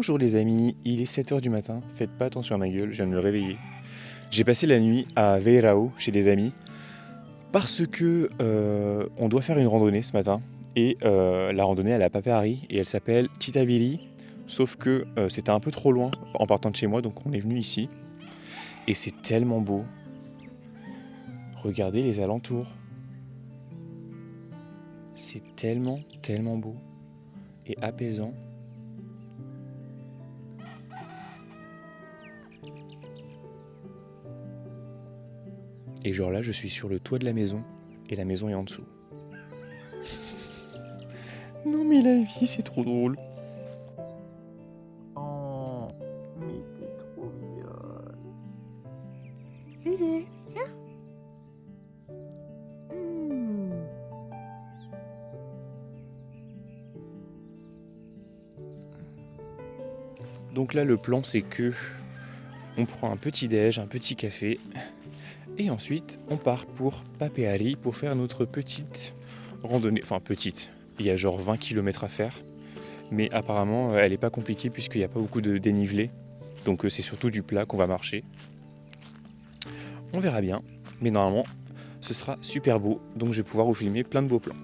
Bonjour les amis, il est 7h du matin, faites pas attention à ma gueule, je viens de me réveiller. J'ai passé la nuit à Veirao chez des amis parce que on doit faire une randonnée ce matin et la randonnée elle a Papéari et elle s'appelle Titaviri, sauf que c'était un peu trop loin en partant de chez moi donc on est venu ici et c'est tellement beau. Regardez les alentours, c'est tellement beau et apaisant. Et genre là, je suis sur le toit de la maison, et la maison est en dessous. Non mais la vie, c'est trop drôle. Oh, mais t'es trop mignonne. Bébé, viens. Donc là, le plan, c'est que on prend un petit déj, un petit café, et ensuite, on part pour Papéari pour faire notre petite randonnée. Enfin, petite, il y a genre 20 km à faire, mais apparemment, elle n'est pas compliquée puisqu'il n'y a pas beaucoup de dénivelé. Donc c'est surtout du plat qu'on va marcher. On verra bien, mais normalement, ce sera super beau, donc je vais pouvoir vous filmer plein de beaux plans.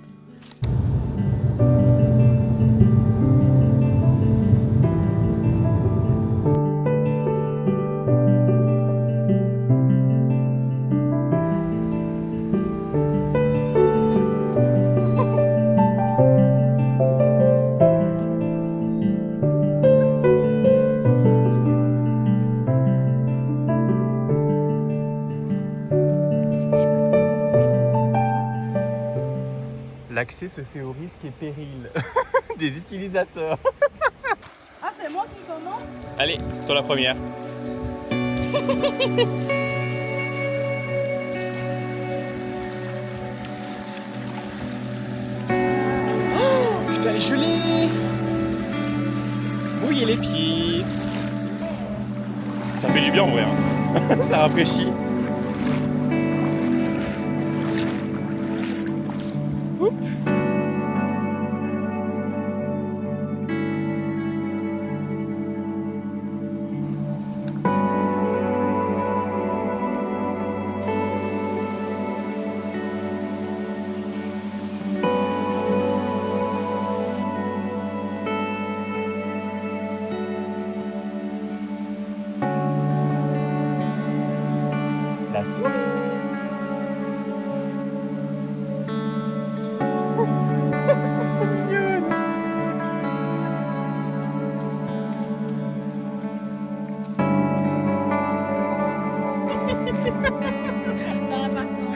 L'accès se fait au risque et péril des utilisateurs. Ah, c'est moi qui commence? Allez, c'est toi la première. Oh, putain, elle est gelée. Mouillez les pieds. Ça fait du bien en vrai, hein. Ça rafraîchit. Oups. La souris. Elles sont trop mignonnes. Dans l'appartement.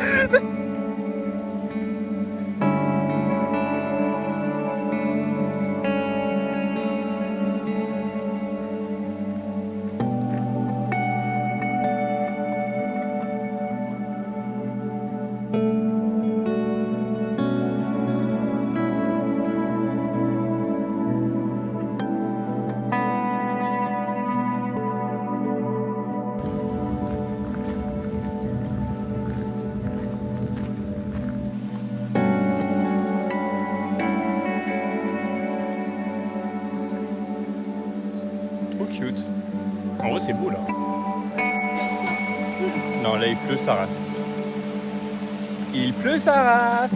Trop cute. En vrai, c'est beau là. Non, là, il pleut sa race. Il pleut sa race.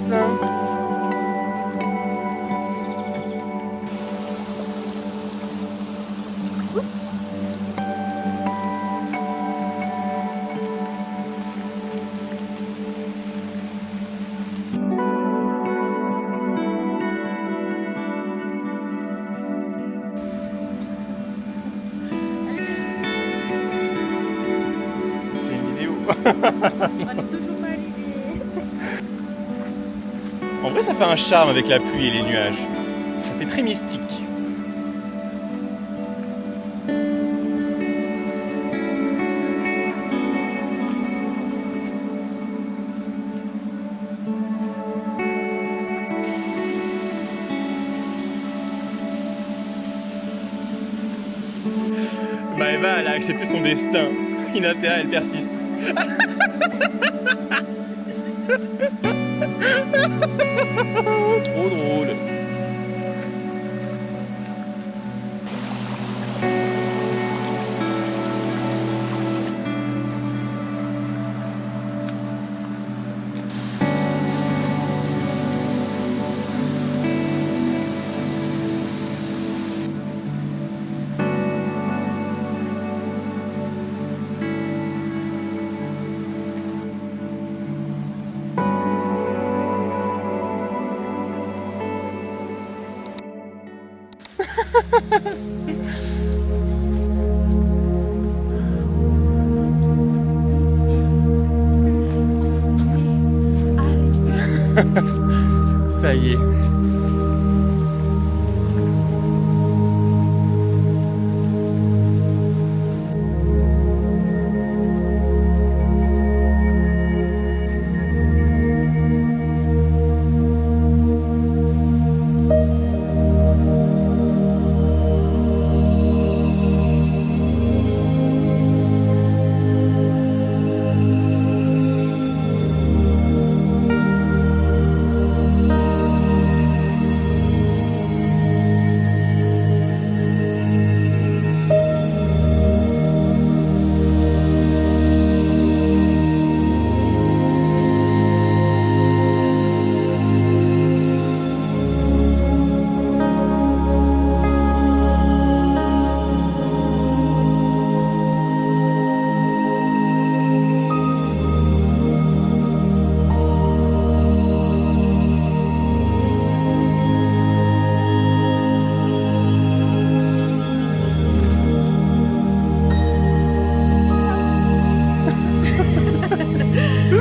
C'est une vidéo. On n'est toujours pas arrivé. En vrai, ça fait un charme avec la pluie et les nuages. Ça fait très mystique. Maëva, elle a accepté son destin. Inatea, elle persiste. Trop drôle. Ça y est. Je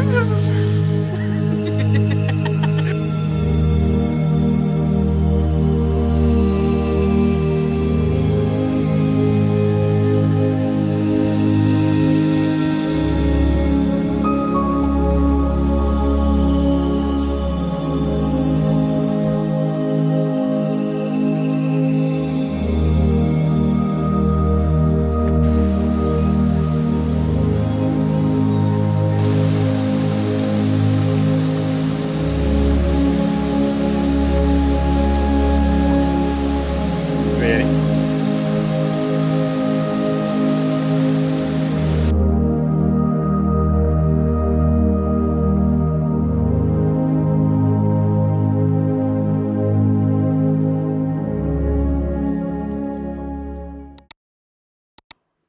vais y aller.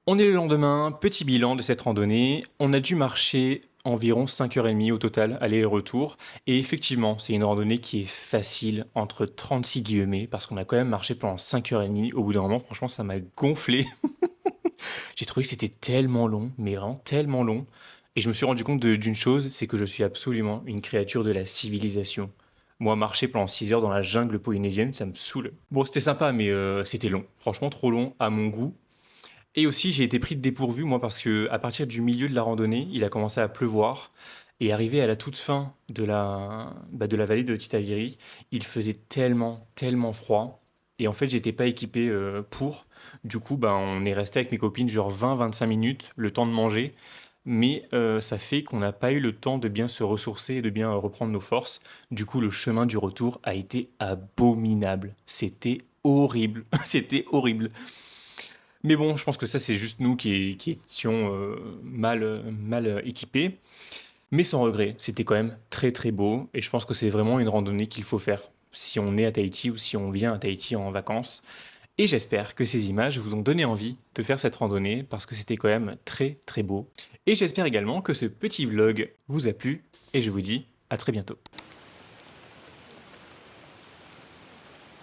On est le lendemain, petit bilan de cette randonnée. On a dû marcher environ 5h30 au total, aller et retour. Et effectivement, c'est une randonnée qui est facile, entre 36 guillemets, parce qu'on a quand même marché pendant 5h30. Au bout d'un moment, franchement, ça m'a gonflé. J'ai trouvé que c'était tellement long, mais vraiment tellement long. Et je me suis rendu compte d'une chose, c'est que je suis absolument une créature de la civilisation. Moi, marcher pendant 6 heures dans la jungle polynésienne, ça me saoule. Bon, c'était sympa, mais c'était long. Franchement, trop long à mon goût. Et aussi, j'ai été pris de dépourvu, moi, parce que à partir du milieu de la randonnée, il a commencé à pleuvoir. Et arrivé à la toute fin de la vallée de Titaviri, il faisait tellement, tellement froid. Et en fait, j'étais pas équipé pour. Du coup, on est resté avec mes copines genre 20-25 minutes, le temps de manger. Mais ça fait qu'on n'a pas eu le temps de bien se ressourcer et de bien reprendre nos forces. Du coup, le chemin du retour a été abominable. C'était horrible. C'était horrible. Mais bon, je pense que ça, c'est juste nous qui étions mal équipés. Mais sans regret, c'était quand même très très beau. Et je pense que c'est vraiment une randonnée qu'il faut faire si on est à Tahiti ou si on vient à Tahiti en vacances. Et j'espère que ces images vous ont donné envie de faire cette randonnée parce que c'était quand même très très beau. Et j'espère également que ce petit vlog vous a plu. Et je vous dis à très bientôt.